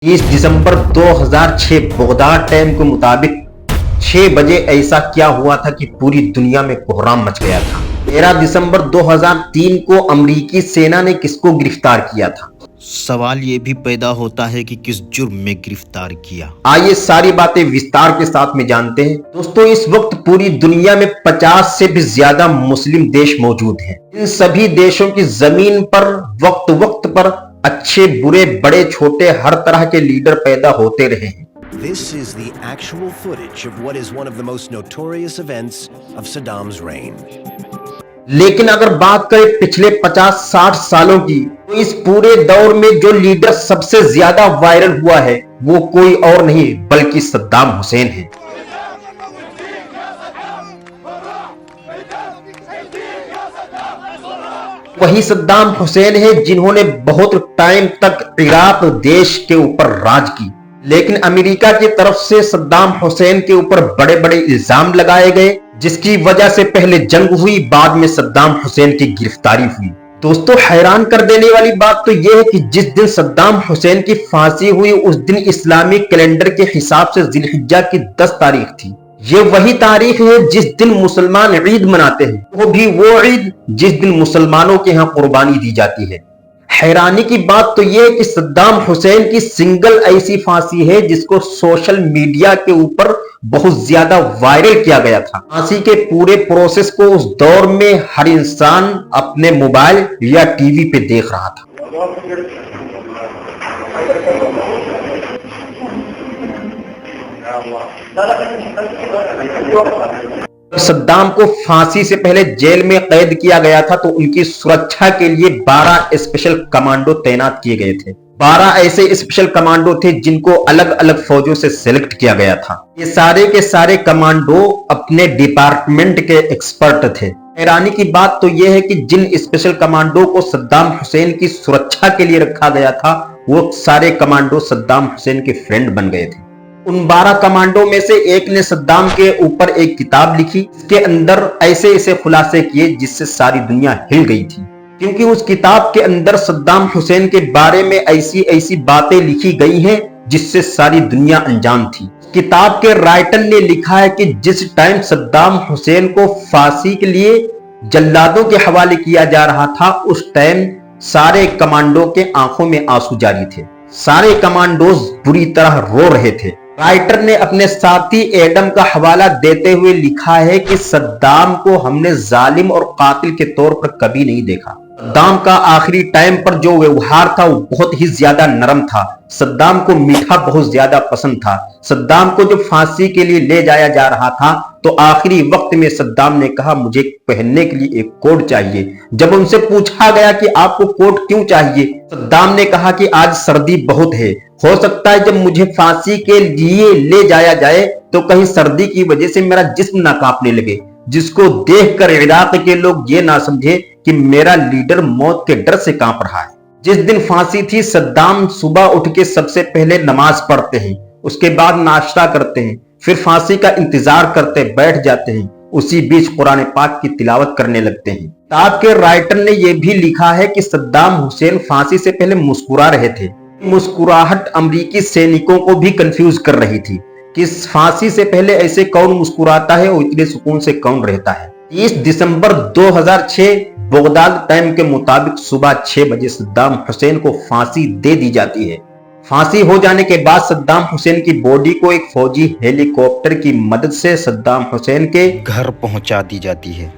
30 दिसंबर 2006 Baghdad time के मुताबिक 6 बजे ऐसा क्या हुआ था कि पूरी दुनिया में कोहराम मच गया था। 13 दिसंबर 2003 को अमेरिकी सेना ने किसको गिरफ्तार किया था? सवाल ये भी पैदा होता है कि किस जुर्म में गिरफ्तार किया। आइए सारी बातें विस्तार के साथ में जानते हैं। दोस्तों, इस वक्त पूरी दुनिया में 50 से भी ज्यादा मुस्लिम देश मौजूद हैं। इन सभी देशों की जमीन पर वक्त वक्त पर अच्छे बुरे बड़े छोटे हर तरह के लीडर पैदा होते रहे हैं। This is the actual footage of what is one of the most notorious events of Saddam's reign. लेकिन अगर बात करें पिछले 50-60 सालों की, तो इस पूरे दौर में जो लीडर सबसे ज्यादा वायरल हुआ है वो कोई और नहीं बल्कि सद्दाम हुसैन है। वही सद्दाम हुसैन है जिन्होंने बहुत टाइम तक इराक देश के ऊपर राज की, लेकिन अमेरिका की तरफ से सद्दाम हुसैन के ऊपर बड़े बड़े इल्जाम लगाए गए, जिसकी वजह से पहले जंग हुई, बाद में सद्दाम हुसैन की गिरफ्तारी हुई। दोस्तों, हैरान कर देने वाली बात तो यह है कि जिस दिन सद्दाम हुसैन की फांसी हुई उस दिन इस्लामी कैलेंडर के हिसाब से जिलहिज्जा की 10 तारीख थी। ये वही तारीख है जिस दिन मुसलमान ईद मनाते हैं, वो भी वो ईद जिस दिन मुसलमानों के यहाँ कुर्बानी दी जाती है। हैरानी की बात तो यह है कि सद्दाम हुसैन की सिंगल ऐसी फांसी है जिसको सोशल मीडिया के ऊपर बहुत ज्यादा वायरल किया गया था। फांसी के पूरे प्रोसेस को उस दौर में हर इंसान अपने मोबाइल या टीवी पे देख रहा था। सद्दाम को फांसी से पहले जेल में कैद किया गया था तो उनकी सुरक्षा के लिए 12 स्पेशल कमांडो तैनात किए गए थे। 12 ऐसे स्पेशल कमांडो थे जिनको अलग अलग फौजों से सिलेक्ट किया गया था। ये सारे के सारे कमांडो अपने डिपार्टमेंट के एक्सपर्ट थे। हैरानी की बात तो यह है कि जिन स्पेशल कमांडो को सद्दाम हुसैन की सुरक्षा के लिए रखा गया था वो सारे कमांडो सद्दाम हुसैन के फ्रेंड बन गए थे। उन 12 कमांडो में से एक ने सद्दाम के ऊपर एक किताब लिखी, इसके अंदर ऐसे ऐसे खुलासे किए जिससे सारी दुनिया हिल गई थी, क्योंकि उस किताब के अंदर सद्दाम हुसैन के बारे में ऐसी ऐसी बातें लिखी गई हैं जिससे सारी दुनिया अनजान थी। किताब के राइटर ने लिखा है कि जिस टाइम सद्दाम हुसैन को फांसी के लिए जल्लादों के हवाले किया जा रहा था उस टाइम सारे कमांडो के आंखों में आंसू जारी थे। सारे कमांडोज बुरी तरह रो रहे थे। राइटर ने अपने साथी एडम का हवाला देते हुए लिखा है कि सद्दाम को हमने जालिम और कातिल के तौर पर कभी नहीं देखा। सद्दाम का आखिरी टाइम पर जो व्यवहार था वो बहुत ही ज्यादा नरम था। सद्दाम को मीठा बहुत ज्यादा पसंद था। सद्दाम को जो फांसी के लिए ले जाया जा रहा था तो आखिरी वक्त में सद्दाम ने कहा मुझे पहनने के लिए एक कोट चाहिए। जब उनसे पूछा गया कि आपको कोट क्यों चाहिए, सद्दाम ने कहा कि आज सर्दी बहुत है, हो सकता है जब मुझे फांसी के लिए ले जाया जाए तो कहीं सर्दी की वजह से मेरा जिस्म ना कांपने लगे, जिसको देखकर इराक के लोग ये ना समझे कि मेरा लीडर मौत के डर से कांप रहा है। जिस दिन फांसी थी सद्दाम सुबह उठ के सबसे पहले नमाज पढ़ते हैं, उसके बाद नाश्ता करते हैं, फिर फांसी का इंतजार करते बैठ जाते हैं। उसी बीच कुरान पाक की तिलावत करने लगते हैं। किताब के राइटर ने यह भी लिखा है कि सद्दाम हुसैन फांसी से पहले मुस्कुरा रहे थे। मुस्कुराहट अमेरिकी सैनिकों को भी कंफ्यूज कर रही थी कि फांसी से पहले ऐसे कौन मुस्कुराता है और इतने सुकून से कौन रहता है। 30 दिसंबर 2006 बगदाद टाइम के मुताबिक सुबह 6 बजे सद्दाम हुसैन को फांसी दे दी जाती है। फांसी हो जाने के बाद सद्दाम हुसैन की बॉडी को एक फौजी हेलीकॉप्टर की मदद से सद्दाम हुसैन के घर पहुंचा दी जाती है।